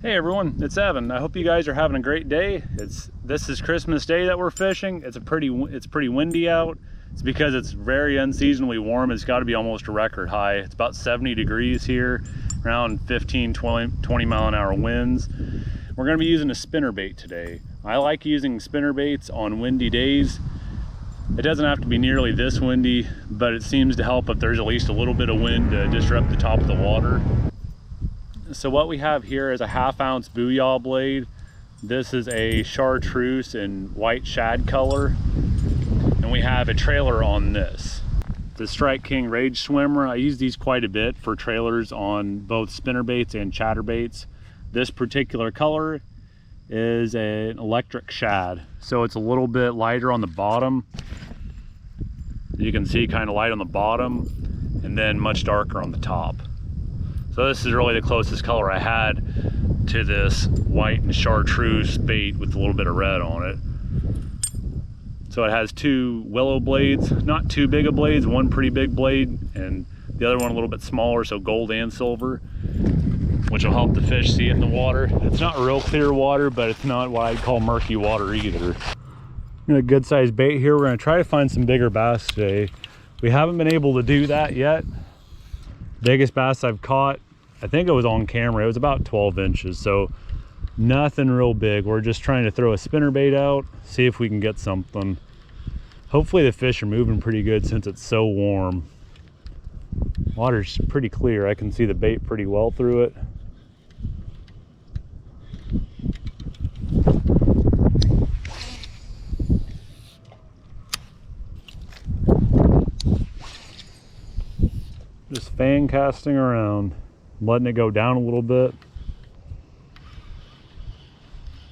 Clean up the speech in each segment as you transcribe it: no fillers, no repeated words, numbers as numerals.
Hey everyone, it's Evan. I hope you guys are having a great day. This is Christmas Day that we're fishing. It's pretty windy out. It's because it's very unseasonably warm. It's got to be almost a record high. It's about 70 degrees here, around 15-20 mile an hour winds. We're going to be using a spinnerbait today. I like using spinnerbaits on windy days. It doesn't have to be nearly this windy, but it seems to help if there's at least a little bit of wind to disrupt the top of the water. So what we have here is a 1/2 ounce booyah blade. This is a chartreuse in white shad color. And we have a trailer on this. The Strike King Rage Swimmer. I use these quite a bit for trailers on both spinnerbaits and chatterbaits. This particular color is an electric shad. So it's a little bit lighter on the bottom. You can see kind of light on the bottom and then much darker on the top. So this is really the closest color I had to this white and chartreuse bait with a little bit of red on it. So it has 2 willow blades, not too big of blades, one pretty big blade and the other one a little bit smaller, so gold and silver, which will help the fish see it in the water. It's not real clear water, but it's not what I'd call murky water either. A good sized bait here. We're gonna try to find some bigger bass today. We haven't been able to do that yet. Biggest bass I've caught, I think it was on camera, it was about 12 inches, so nothing real big. We're just trying to throw a spinnerbait out, see if we can get something. Hopefully the fish are moving pretty good since it's so warm. Water's pretty clear. I can see the bait pretty well through it. Just fan casting around, letting it go down a little bit.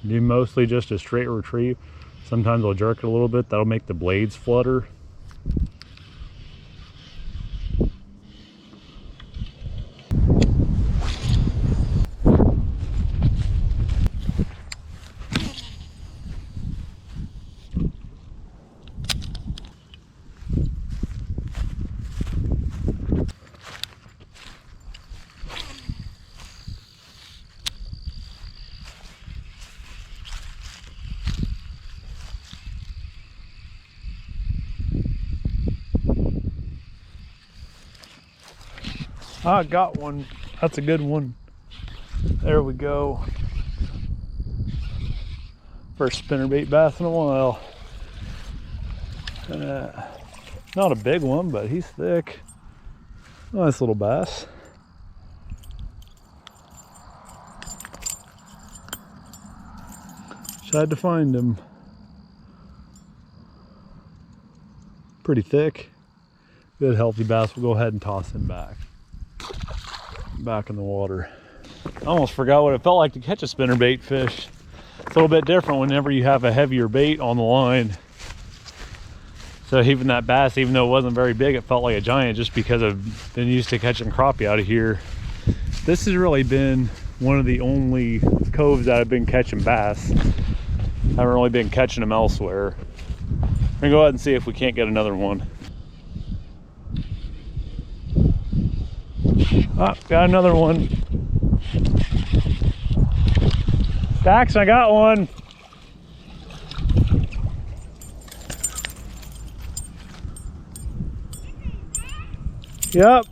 Do mostly just a straight retrieve. Sometimes I'll jerk it a little bit. That'll make the blades flutter. I got one. That's a good one. There we go. First spinnerbait bass in a while. Not a big one, but he's thick. Nice little bass. Tried to find him. Pretty thick. Good healthy bass. We'll go ahead and toss him back in the water. I almost forgot what it felt like to catch a spinnerbait fish. It's a little bit different whenever you have a heavier bait on the line. So even that bass, even though it wasn't very big, it felt like a giant just because I've been used to catching crappie out of here. This has really been one of the only coves that I've been catching bass. I haven't really been catching them elsewhere. I'm gonna go ahead and see if we can't get another one. Oh, got another one. Dax, I got one. Yep.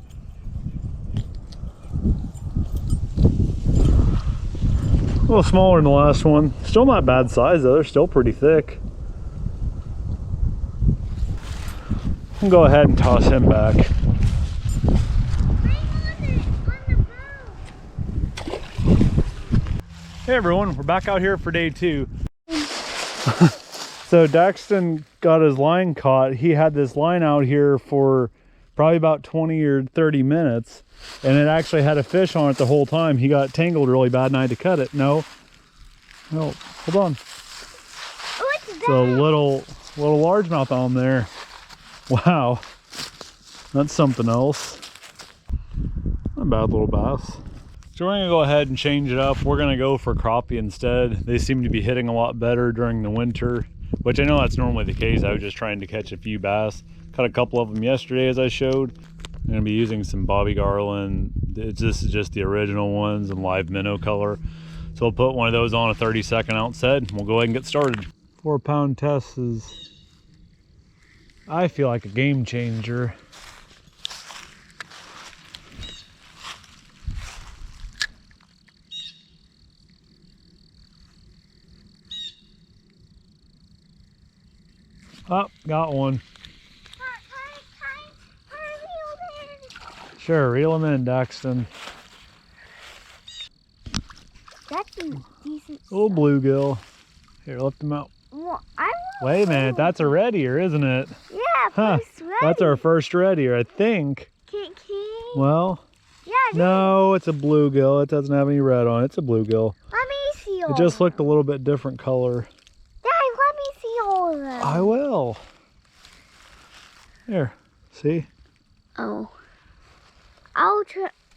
A little smaller than the last one. Still not bad size though, they're still pretty thick. I'll go ahead and toss him back. Hey everyone, we're back out here for day 2. So Daxton got his line caught. He had this line out here for probably about 20 or 30 minutes and it actually had a fish on it the whole time. He got tangled really bad and I had to cut it. No, hold on. What's that? It's a little largemouth on there. Wow, that's something else. Not a bad little bass. So we're gonna go ahead and change it up. We're gonna go for crappie instead. They seem to be hitting a lot better during the winter, which I know that's normally the case. I was just trying to catch a few bass. Caught a couple of them yesterday as I showed. I'm gonna be using some Bobby Garland. This is just the original ones in live minnow color. So we'll put one of those on a 32nd ounce head and we'll go ahead and get started. 4-pound test is, I feel like, a game changer. Oh, got one. Sure, reel him in, Daxton. That's a decent. Little bluegill. Here, lift him out. Well, Wait a minute, that's a red ear, isn't it? Yeah, Huh, that's our first red ear, I think. Can Well, yeah, no, it's a bluegill. It doesn't have any red on it. It's a bluegill. let me see all It just of them. looked a little bit different color. Dad, let me see all of them. I will. Here, see? Oh.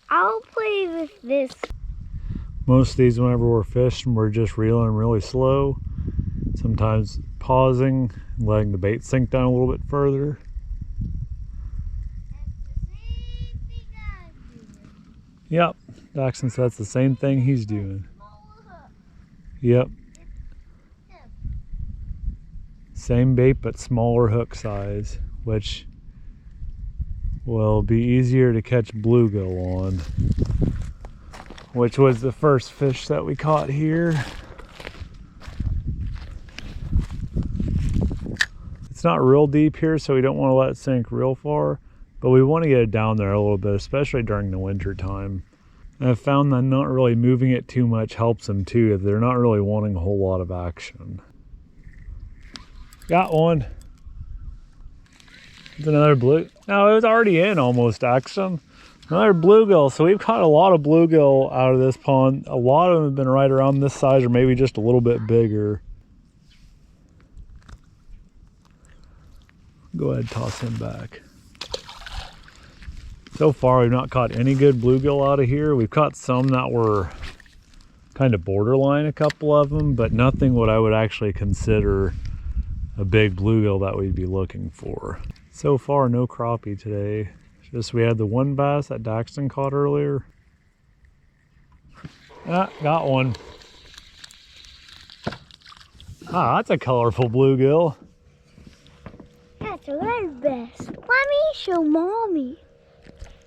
I'll play with this. Most of these, whenever we're fishing, we're just reeling really slow. Sometimes pausing, letting the bait sink down a little bit further. Yep, Daxton said that's the same thing he's doing. Yep. Same bait, but smaller hook size, which will be easier to catch bluegill on, which was the first fish that we caught here. It's not real deep here, so we don't want to let it sink real far, but we want to get it down there a little bit, especially during the winter time. And I've found that not really moving it too much helps them too, if they're not really wanting a whole lot of action. Got one. It's another blue. No, it was already in almost, action. Another bluegill. So we've caught a lot of bluegill out of this pond. A lot of them have been right around this size or maybe just a little bit bigger. Go ahead and toss him back. So far, we've not caught any good bluegill out of here. We've caught some that were kind of borderline, a couple of them, but nothing what I would actually consider a big bluegill that we'd be looking for. So far, no crappie today. Just we had the one bass that Daxton caught earlier. Ah, got one. Ah, that's a colorful bluegill. That's a red breast. Let me show Mommy.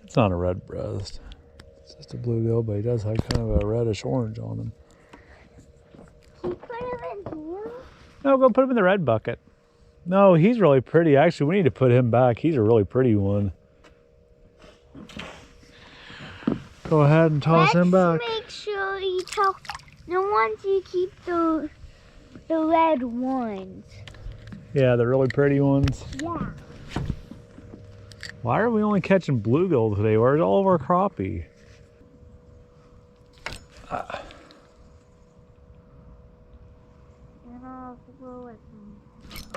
It's not a red breast. It's just a bluegill, but he does have kind of a reddish orange on him. Can you put him in blue? No, go put him in the red bucket. No, he's really pretty. Actually, we need to put him back. He's a really pretty one. Go ahead and toss him back. Let's make sure you talk the ones you keep the red ones. Yeah, the really pretty ones. Yeah. Why are we only catching bluegill today? Where's all of our crappie?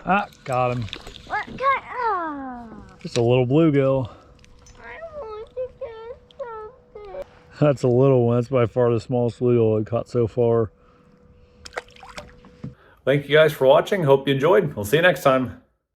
Ah, got him. What kind? Oh, Just a little bluegill. I want to get something. That's a little one. That's by far the smallest bluegill I've caught so far. Thank you guys for watching. Hope you enjoyed. We'll see you next time.